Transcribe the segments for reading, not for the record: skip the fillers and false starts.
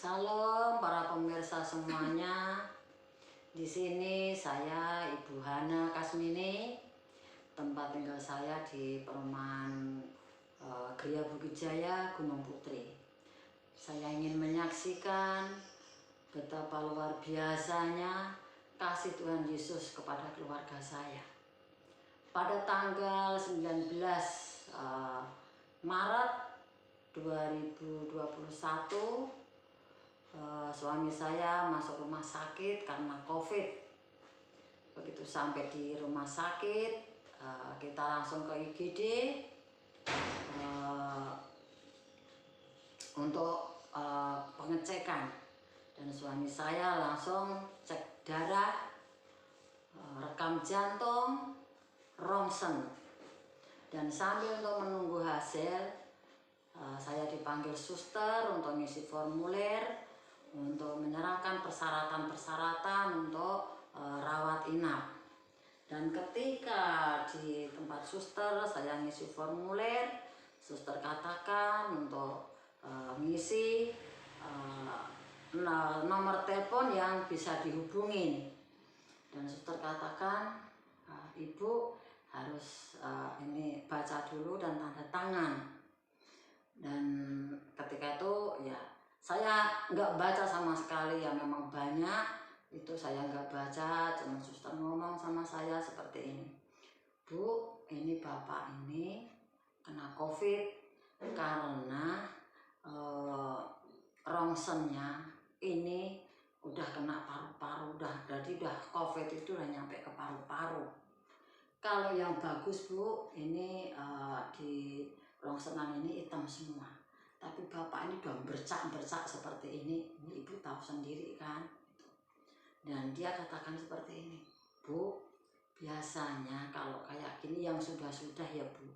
Salam para pemirsa semuanya. Di sini saya Ibu Hana Kasmini. Tempat tinggal saya di perumahan Gria Bukit Jaya, Gunung Putri. Saya ingin menyaksikan betapa luar biasanya kasih Tuhan Yesus kepada keluarga saya. Pada tanggal 19 Maret 2021, suami saya masuk rumah sakit karena COVID. Begitu sampai di rumah sakit, kita langsung ke IGD untuk pengecekan, dan suami saya langsung cek darah, rekam jantung, ronsen, dan sambil untuk menunggu hasil, saya dipanggil suster untuk ngisi formulir untuk menyerahkan persyaratan-persyaratan untuk rawat inap. Dan ketika di tempat suster saya ngisi formulir, suster katakan untuk ngisi nomor telepon yang bisa dihubungin. Dan suster katakan, Ibu harus ini baca dulu dan tanda tangan. Dan ketika itu ya saya nggak baca sama sekali, ya memang banyak itu saya nggak baca, cuma suster ngomong sama saya seperti ini, Bu, ini bapak ini kena COVID karena rongsennya ini udah kena paru-paru, jadi udah COVID itu udah nyampe ke paru-paru. Kalau yang bagus Bu, ini di rongsenan ini hitam semua. Tapi bapak ini udah bercak-bercak seperti ini Ibu tahu sendiri kan. Dan dia katakan seperti ini, Bu, biasanya kalau kayak gini yang sudah-sudah ya Bu,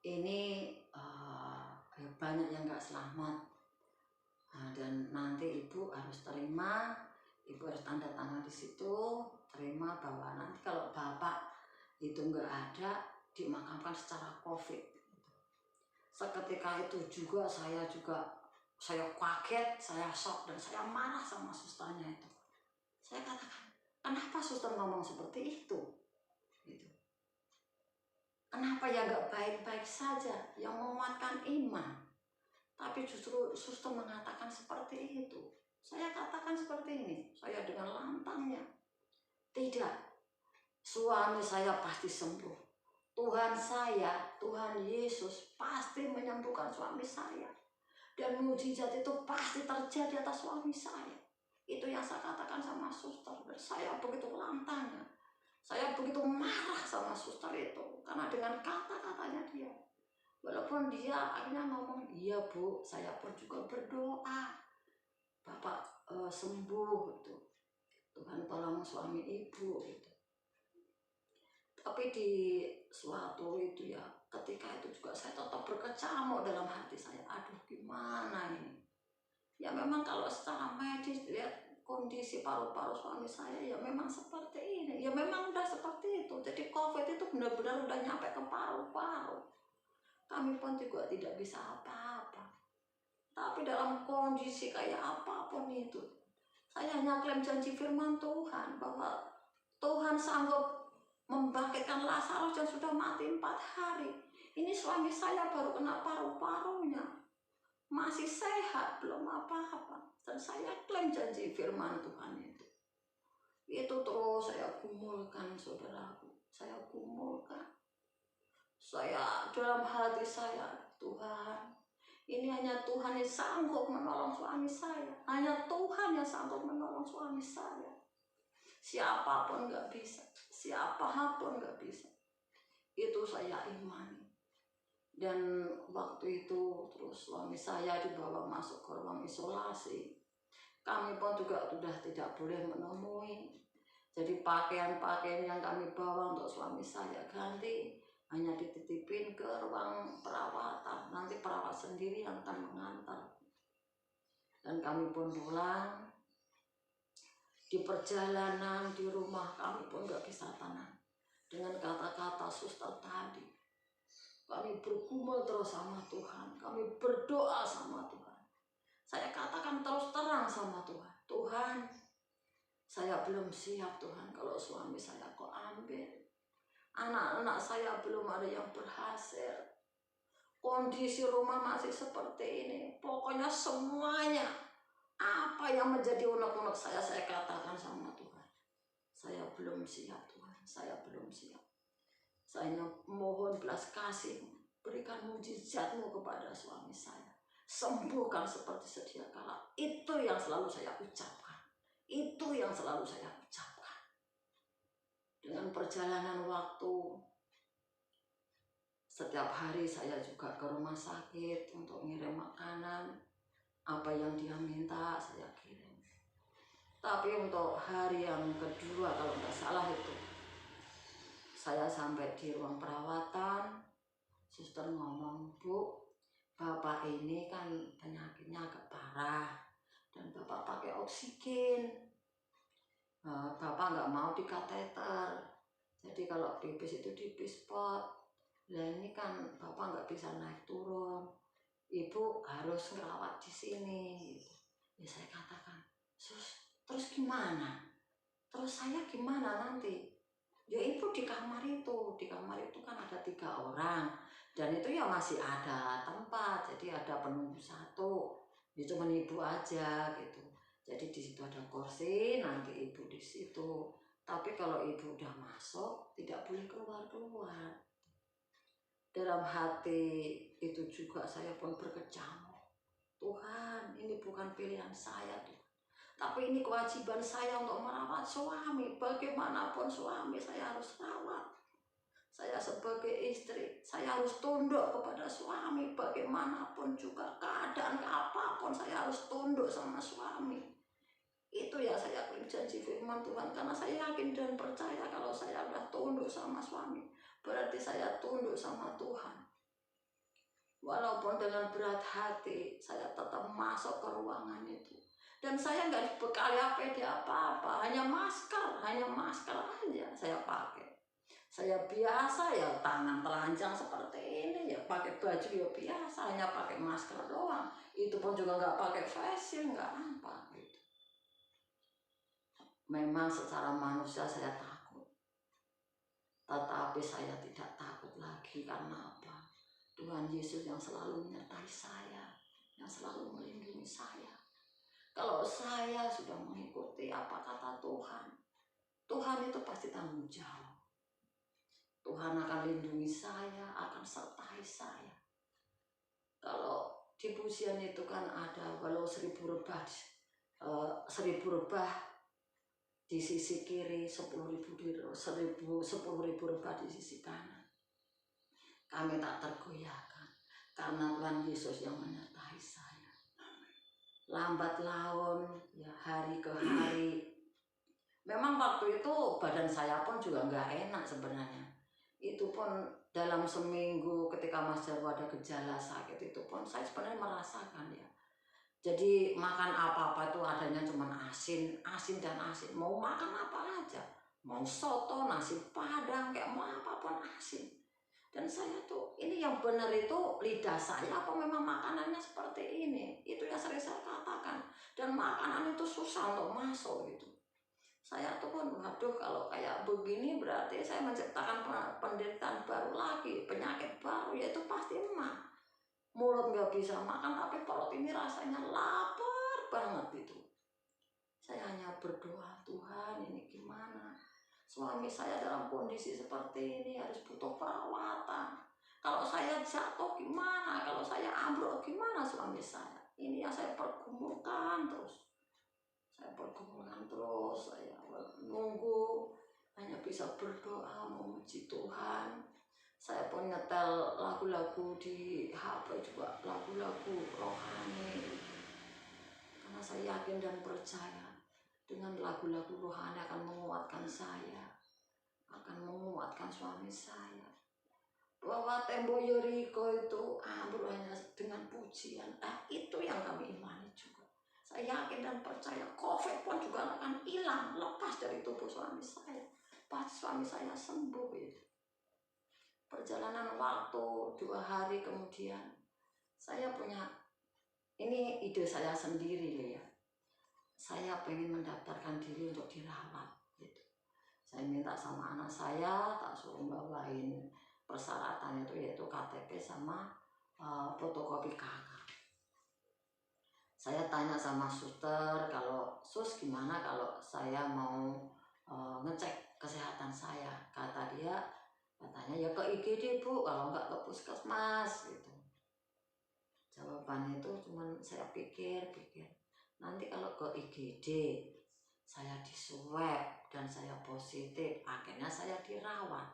ini banyak yang gak selamat. Dan nanti Ibu harus terima, Ibu harus tanda tangan di situ, terima bahwa nanti kalau bapak itu nggak ada, dimakamkan secara COVID. Seketika itu juga saya kaget, saya shock, dan saya marah sama susternya itu. Saya katakan, kenapa suster ngomong seperti itu? Gitu. Kenapa ya nggak baik-baik saja, yang menguatkan iman? Tapi justru suster mengatakan seperti itu. Saya katakan seperti ini, saya dengan lantangnya, tidak, suami saya pasti sembuh. Tuhan saya, Tuhan Yesus pasti menyembuhkan suami saya. Dan mujizat itu pasti terjadi atas suami saya. Itu yang saya katakan sama suster. Dan saya begitu lantangnya. Saya begitu marah sama suster itu. Karena dengan kata-katanya dia. Walaupun dia akhirnya ngomong, iya Bu, saya pun juga berdoa. Bapak sembuh gitu. Tuhan tolong suami Ibu gitu. Tapi di suatu itu ya, ketika itu juga saya tetap berkecamuk dalam hati saya. Aduh, gimana ini? Ya memang kalau secara medis lihat kondisi paru-paru suami saya ya memang seperti ini. Ya memang udah seperti itu. Jadi COVID itu benar-benar udah nyampe ke paru-paru. Kami pun juga tidak bisa apa-apa. Tapi dalam kondisi kayak apapun itu, saya hanya klaim janji firman Tuhan bahwa Tuhan sanggup membangkitkan Lazarus yang sudah mati 4 hari. Ini suami saya baru kena paru-parunya, masih sehat, belum apa-apa. Dan saya klaim janji firman Tuhan itu. Itu terus saya gumulkan, saudaraku. Saya gumulkan. Saya dalam hati saya, Tuhan, ini hanya Tuhan yang sanggup menolong suami saya. Hanya Tuhan yang sanggup menolong suami saya. Siapapun nggak bisa, siapapun nggak bisa. Itu saya imani. Dan waktu itu terus suami saya dibawa masuk ke ruang isolasi. Kami pun juga sudah tidak boleh menemui. Jadi pakaian-pakaian yang kami bawa untuk suami saya ganti, hanya dititipin ke ruang perawatan. Nanti perawat sendiri yang akan mengantar. Dan kami pun pulang. Di perjalanan di rumah kami pun gak bisa tenang. Dengan kata-kata suster tadi, kami bergumul terus sama Tuhan. Kami berdoa sama Tuhan. Saya katakan terus terang sama Tuhan. Tuhan, saya belum siap Tuhan kalau suami saya kok ambil. Anak-anak saya belum ada yang berhasil. Kondisi rumah masih seperti ini. Pokoknya semuanya. Apa yang menjadi unek-unek saya katakan sama Tuhan. Saya belum siap Tuhan. Saya belum siap. Saya mohon belas kasih. Berikan mujizat-Mu kepada suami saya. Sembuhkan seperti sedia kala. Itu yang selalu saya ucapkan. Itu yang selalu saya ucapkan. Dengan perjalanan waktu, setiap hari saya juga ke rumah sakit untuk ngirim makanan. Apa yang dia minta saya kirim. Tapi untuk hari yang kedua kalau nggak salah itu, saya sampai di ruang perawatan. Suster ngomong, Bu, Bapak ini kan penyakitnya agak parah dan Bapak pakai oksigen. Bapak nggak mau di kateter. Jadi kalau pipis itu di pispot. Nah ini kan Bapak nggak bisa naik turun. Ibu harus ngerawat di sini. Ya saya katakan, Sus, terus gimana? Terus saya gimana nanti? Ya ibu di kamar itu kan ada 3 orang. Dan itu ya masih ada tempat, jadi ada penunggu 1. Ya cuma ibu aja gitu. Jadi di situ ada kursi, nanti ibu di situ. Tapi kalau ibu udah masuk, tidak boleh keluar-keluar. Dalam hati itu juga saya pun berkecamuk. Tuhan, ini bukan pilihan saya Tuhan. Tapi ini kewajiban saya untuk merawat suami. Bagaimanapun suami saya harus rawat. Saya sebagai istri, saya harus tunduk kepada suami. Bagaimanapun juga keadaan apapun saya harus tunduk sama suami. Itu ya saya janji firman Tuhan. Karena saya yakin dan percaya kalau saya sudah tunduk sama suami, berarti saya tunduk sama Tuhan. Walaupun dengan berat hati, saya tetap masuk ke ruangan itu. Dan saya nggak dibekali APD apa-apa, hanya masker aja saya pakai. Saya biasa ya tangan telanjang seperti ini, ya pakai baju ya biasa, hanya pakai masker doang. Itu pun juga nggak pakai face shield, nggak apa gitu. Memang secara manusia saya takut, tetapi saya tidak takut lagi. Karena apa? Tuhan Yesus yang selalu menyertai saya, yang selalu melindungi saya. Kalau saya sudah mengikuti apa kata Tuhan, Tuhan itu pasti tanggung jawab. Tuhan akan lindungi saya, akan sertai saya. Kalau di pujian itu kan ada walau 1000 rebah, 1000 rebah di sisi kiri, 10.000 rebah di sisi kanan. Kami tak tergoyahkan karena Tuhan Yesus yang menyertai saya. Lambat laun, ya hari ke hari. Memang waktu itu badan saya pun juga nggak enak sebenarnya. Itu pun dalam seminggu ketika Mas Jarwo ada gejala sakit itu pun saya sebenarnya merasakan ya. Jadi makan apa-apa itu adanya cuma asin dan asin. Mau makan apa aja, mau soto, nasi padang, kayak mau apapun asin. Dan saya tuh, ini yang benar itu lidah saya apa memang makanannya seperti ini? Itu yang sering saya katakan. Dan makanan itu susah untuk masuk gitu. Saya tuh pun, waduh kalau kayak begini berarti saya menciptakan penderitaan baru lagi, penyakit baru, yaitu pasti emah. Mulut nggak bisa makan, tapi perut ini rasanya lapar banget gitu. Saya hanya berdoa, Tuhan ini gimana? Suami saya dalam kondisi seperti ini harus butuh perawatan. Kalau saya jatuh gimana? Kalau saya ambruk gimana suami saya? Ini yang saya pergumulkan terus. Saya nunggu, hanya bisa berdoa memuji Tuhan. Saya pun nyetel lagu-lagu di HP juga, lagu-lagu rohani. Karena saya yakin dan percaya dengan lagu-lagu rohani akan menguatkan saya, akan menguatkan suami saya. Bahwa tembok Yeriko itu ambruk hanya dengan pujian. Itu yang kami imani juga. Saya yakin dan percaya COVID pun juga akan hilang, lepas dari tubuh suami saya. Pasti suami saya sembuh gitu. Perjalanan waktu 2 hari kemudian, saya punya, ini ide saya sendiri ya. saya pengen mendaftarkan diri untuk dirawat gitu. Saya minta sama anak saya, tak suruh bawain persyaratannya itu yaitu KTP sama fotokopi KK. Saya tanya sama suster, kalau sus gimana kalau saya mau ngecek kesehatan saya. Kata dia, katanya ya ke IGD bu, kalau nggak ke puskesmas gitu. Jawabannya itu cuman saya pikir-pikir, nanti kalau ke IGD saya diswab dan saya positif, akhirnya saya dirawat.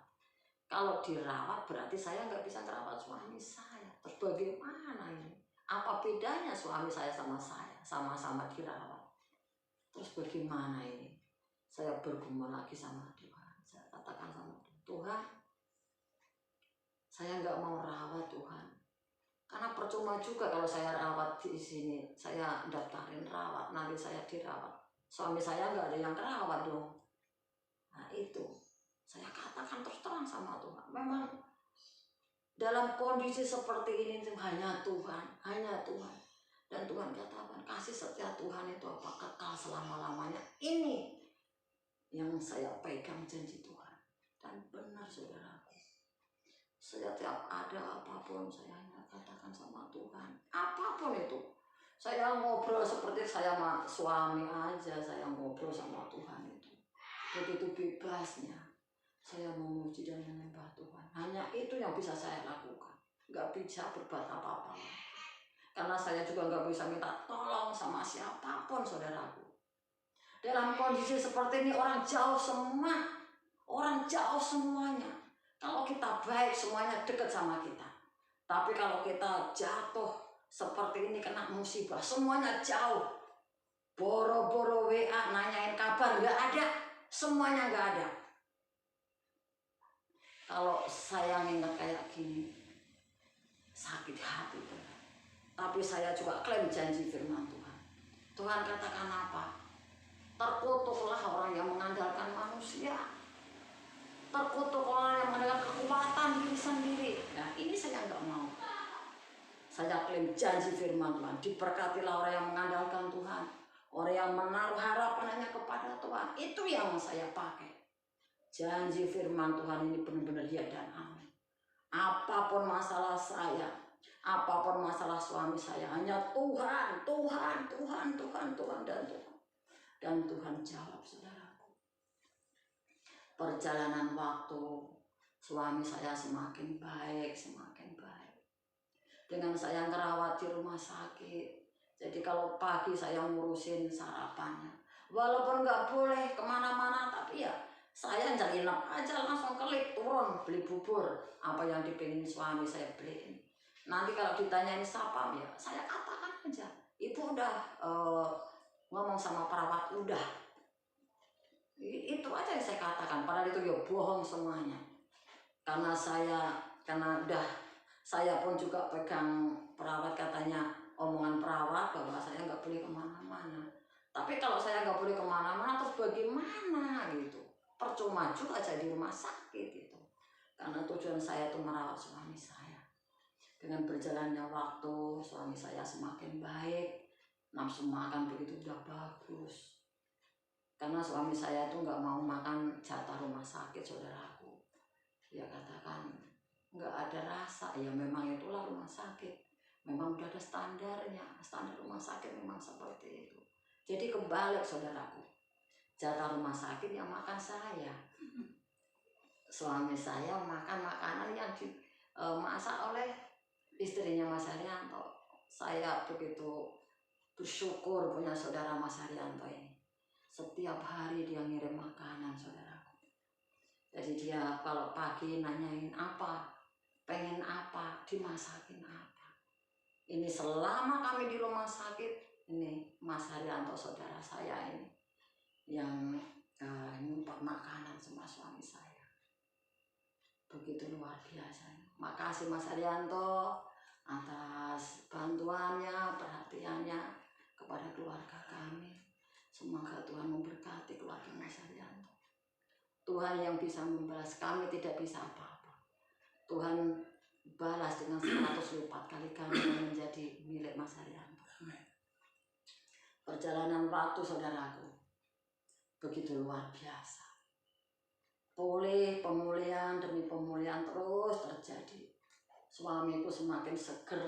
Kalau dirawat berarti saya nggak bisa merawat suami saya. Terus bagaimana ini? Apa bedanya suami saya sama saya? Sama-sama dirawat. Terus bagaimana ini? Saya bergumul lagi sama Tuhan. Saya katakan sama Tuhan, saya nggak mau rawat Tuhan. Karena percuma juga kalau saya rawat di sini. Saya daftarin rawat, nanti saya dirawat. Suami saya nggak ada yang kerawat dong. Nah itu. Saya katakan terus terang sama Tuhan. Memang dalam kondisi seperti ini itu hanya Tuhan, hanya Tuhan. Dan Tuhan katakan kasih setia Tuhan itu apa kekal selama-lamanya. Ini yang saya pegang janji Tuhan. Dan benar saudaraku, saya tiap ada apapun saya hanya katakan sama Tuhan. Apapun itu, saya ngobrol seperti saya sama suami aja, saya ngobrol sama Tuhan itu. Begitu bebasnya. Saya memuji dan menyembah Tuhan. Hanya itu yang bisa saya lakukan. Nggak bisa berbuat apa-apa. Karena saya juga nggak bisa minta tolong sama siapapun, saudaraku. Dalam kondisi seperti ini orang jauh semua. Orang jauh semuanya. Kalau kita baik semuanya dekat sama kita. Tapi kalau kita jatuh seperti ini kena musibah, semuanya jauh. Boro-boro WA nanyain kabar nggak ada. Semuanya nggak ada. Kalau saya nginget kayak gini, sakit hati Tuhan. Tapi saya juga klaim janji firman Tuhan. Tuhan katakan apa? Terkutuklah orang yang mengandalkan manusia. Terkutuk orang yang mengandalkan kekuatan diri sendiri. Nah ini saya nggak mau. Saya klaim janji firman Tuhan. Diberkatilah orang yang mengandalkan Tuhan. Orang yang menaruh harapannya kepada Tuhan. Itu yang saya pakai. Janji firman Tuhan ini benar-benar ya dan amin. Apapun masalah saya, apapun masalah suami saya, hanya Tuhan, Tuhan, Tuhan, Tuhan, Tuhan, dan Tuhan. Dan Tuhan jawab saudaraku. Perjalanan waktu, suami saya semakin baik, semakin baik. Dengan saya ngerawat di rumah sakit, jadi kalau pagi saya ngurusin sarapannya. Walaupun nggak boleh kemana-mana, tapi ya saya nginep aja langsung kelip turun beli bubur. Apa yang dipingin suami saya beliin. Nanti kalau ditanyain siapa ya saya katakan aja. Ibu udah ngomong sama perawat udah. Itu aja yang saya katakan. Padahal itu ya bohong semuanya. Karena udah saya pun juga pegang perawat katanya omongan perawat bahwa saya nggak boleh kemana-mana. Tapi kalau saya nggak boleh kemana-mana terus bagaimana gitu. Percuma juga aja di rumah sakit gitu. Karena tujuan saya itu merawat suami saya. Dengan berjalannya waktu suami saya semakin baik. Nafsu makan begitu udah bagus. Karena suami saya itu nggak mau makan jatah rumah sakit saudaraku. Dia katakan nggak ada rasa. Ya memang itulah rumah sakit. Memang udah ada standarnya. Standar rumah sakit memang seperti itu. Jadi kebalik saudaraku. Jatah rumah sakit yang makan saya. Suami saya makan makanan yang dimasak oleh istrinya Mas Haryanto. Saya begitu bersyukur punya saudara Mas Haryanto ini. Setiap hari dia ngirim makanan saudaraku. Jadi dia kalau pagi nanyain apa, pengen apa, dimasakin apa. Ini selama kami di rumah sakit, ini Mas Haryanto saudara saya ini yang nyumpah makanan sama suami saya. Begitu luar biasa. Makasih Mas Haryanto atas bantuannya, perhatiannya kepada keluarga kami. Semoga Tuhan memberkati keluarga Mas Haryanto. Tuhan yang bisa membalas, kami tidak bisa apa-apa. Tuhan balas dengan 100 lipat kali kami menjadi milik Mas Haryanto. perjalanan waktu saudaraku begitu luar biasa. Pemulihan demi pemulihan terus terjadi. Suamiku semakin seger.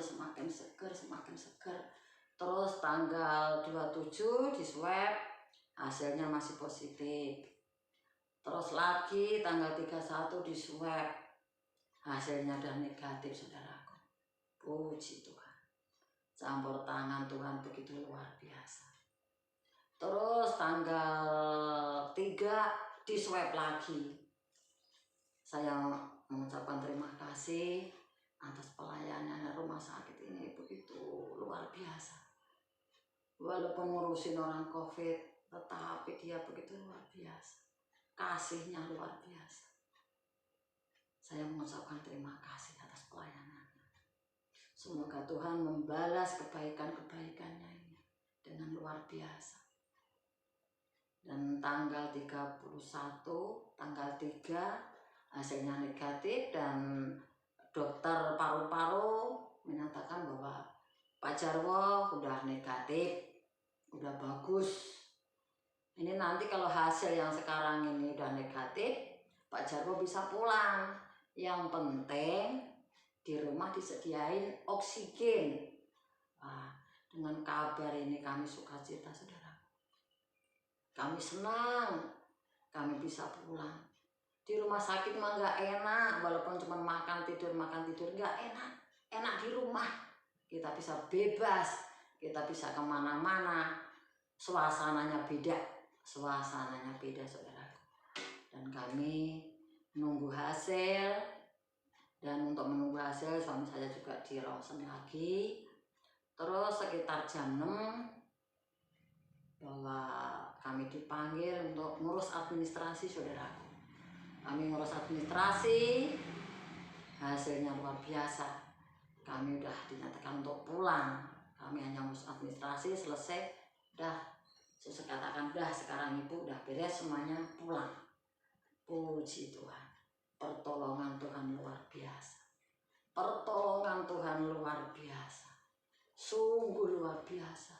Terus tanggal 27 di swab, hasilnya masih positif. Terus lagi tanggal 31 di swab, hasilnya udah negatif saudaraku. Puji Tuhan. Campur tangan Tuhan begitu luar biasa. Terus tanggal 3 di swab lagi. Saya mengucapkan terima kasih atas pelayanan rumah sakit ini begitu luar biasa. Walaupun ngurusin orang COVID, tetapi dia begitu luar biasa. Kasihnya luar biasa. Saya mengucapkan terima kasih atas pelayanannya. Semoga Tuhan membalas kebaikan-kebaikannya ini dengan luar biasa. Dan tanggal 31, tanggal 3 hasilnya negatif dan dokter paru-paru menyatakan bahwa Pak Jarwo udah negatif, udah bagus. Ini nanti kalau hasil yang sekarang ini udah negatif, Pak Jarwo bisa pulang. Yang penting di rumah disediain oksigen. Nah, dengan kabar ini kami sukacita saudara. Kami senang, kami bisa pulang. Di rumah sakit mah nggak enak, walaupun cuma makan tidur nggak enak. Enak di rumah, kita bisa bebas, kita bisa kemana-mana. Suasananya beda saudaraku. Dan kami menunggu hasil, dan untuk menunggu hasil suami saya juga di ronsen lagi. Terus sekitar jam 6 bahwa kami dipanggil untuk ngurus administrasi saudaraku. Kami ngurus administrasi, hasilnya luar biasa. Kami udah dinyatakan untuk pulang. Kami hanya ngurus administrasi, selesai, udah saya katakan udah sekarang ibu udah beres semuanya, pulang. Puji Tuhan, pertolongan Tuhan luar biasa. Pertolongan Tuhan luar biasa, sungguh luar biasa.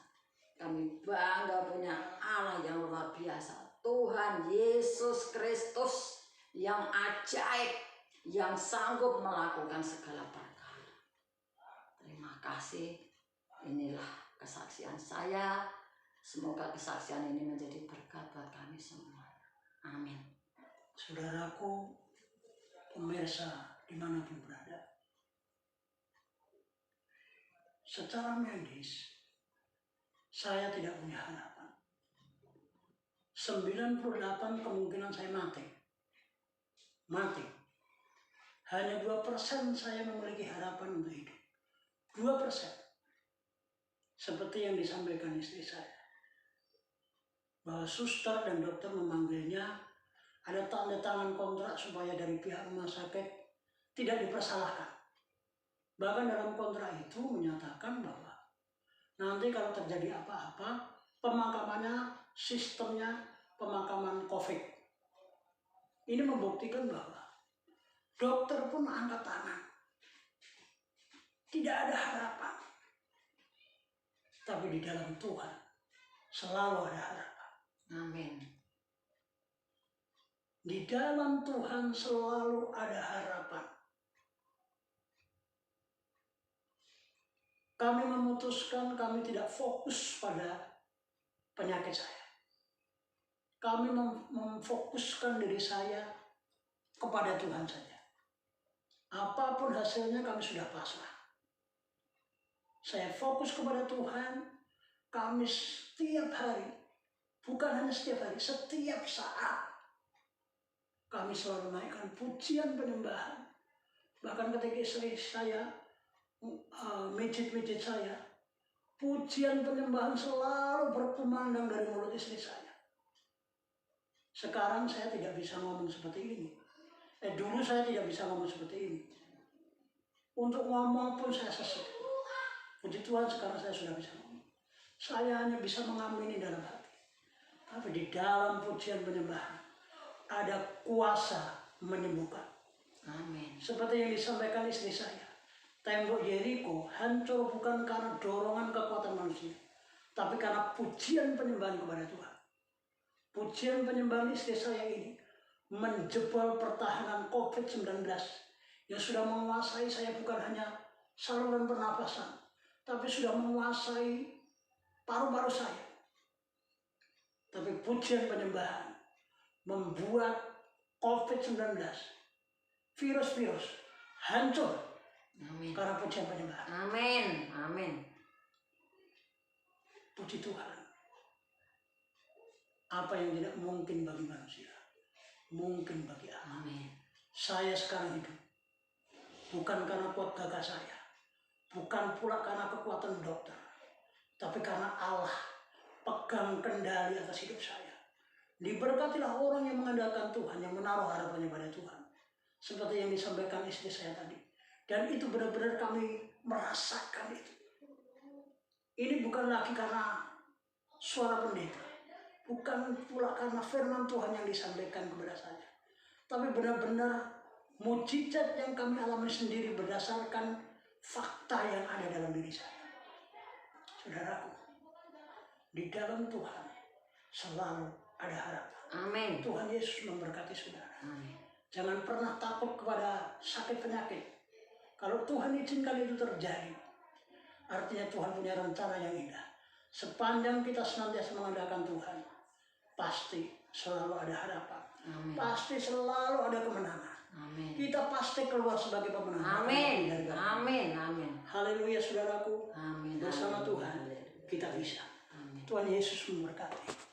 Kami bangga punya Allah yang luar biasa, Tuhan Yesus Kristus yang ajaib, yang sanggup melakukan segala perkara. Terima kasih. Inilah kesaksian saya. Semoga kesaksian ini menjadi berkat buat kami semua. Amin. Saudaraku, pemirsa dimanapun berada, secara medis saya tidak punya harapan. 98 kemungkinan saya mati. Hanya 2% saya memiliki harapan untuk hidup. 2%. Seperti yang disampaikan istri saya, bahwa suster dan dokter memanggilnya, ada tanda tangan kontrak supaya dari pihak rumah sakit tidak dipersalahkan. Bahkan dalam kontrak itu menyatakan bahwa nanti kalau terjadi apa-apa, pemakamannya sistemnya pemakaman COVID. Ini membuktikan bahwa dokter pun angkat tangan. Tidak ada harapan. Tapi di dalam Tuhan selalu ada harapan. Amin. Di dalam Tuhan selalu ada harapan. Kami memutuskan kami tidak fokus pada penyakit saya. Kami memfokuskan diri saya kepada Tuhan saja. Apapun hasilnya kami sudah pasrah. Saya fokus kepada Tuhan. Kami setiap hari, bukan hanya setiap hari, setiap saat kami selalu menaikkan pujian penyembahan. Bahkan ketika istri saya mijit-mijit saya, pujian penyembahan selalu berkumandang dari mulut istri saya. Sekarang saya tidak bisa ngomong seperti ini. Dulu saya tidak bisa ngomong seperti ini. Untuk ngomong pun saya sesek. Puji Tuhan sekarang saya sudah bisa ngomong. Saya hanya bisa mengamini dalam hati. Tapi di dalam pujian penyembahan ada kuasa menyembuhkan. Amin. Seperti yang disampaikan istri saya. Tembok Yeriko hancur bukan karena dorongan kekuatan manusia, tapi karena pujian penyembahan kepada Tuhan. Pujian penyembahan istri saya ini menjebol pertahanan COVID-19 yang sudah menguasai saya, bukan hanya saluran pernapasan, tapi sudah menguasai paru-paru saya. Tapi pujian penyembahan membuat COVID-19, virus-virus hancur. Amin. Karena pujian penyembahan. Amin. Amin. Puji Tuhan. Apa yang tidak mungkin bagi manusia, mungkin bagi Allah. Amin. Saya sekarang hidup bukan karena kuat gagah saya, bukan pula karena kekuatan dokter, tapi karena Allah pegang kendali atas hidup saya. Diberkatilah orang yang mengandalkan Tuhan, yang menaruh harapannya pada Tuhan. Seperti yang disampaikan istri saya tadi. Dan itu benar-benar kami merasakan itu. Ini bukan lagi karena suara pendeta, bukan pula karena firman Tuhan yang disampaikan kepada saya, tapi benar-benar mujizat yang kami alami sendiri berdasarkan fakta yang ada dalam diri saya. Saudaraku, di dalam Tuhan selalu ada harapan. Amin. Tuhan Yesus memberkati saudara. Amin. Jangan pernah takut kepada sakit penyakit. Kalau Tuhan izinkan itu terjadi, artinya Tuhan punya rencana yang indah. Sepanjang kita senantiasa mengandalkan Tuhan, pasti selalu ada harapan. Amin. Pasti selalu ada kemenangan. Amin. Kita pasti keluar sebagai pemenang. Amin. Amin. Amin. Haleluya saudaraku. Amin. Bersama Tuhan Haleluya. kita bisa. Amin. Tuhan Yesus memberkati.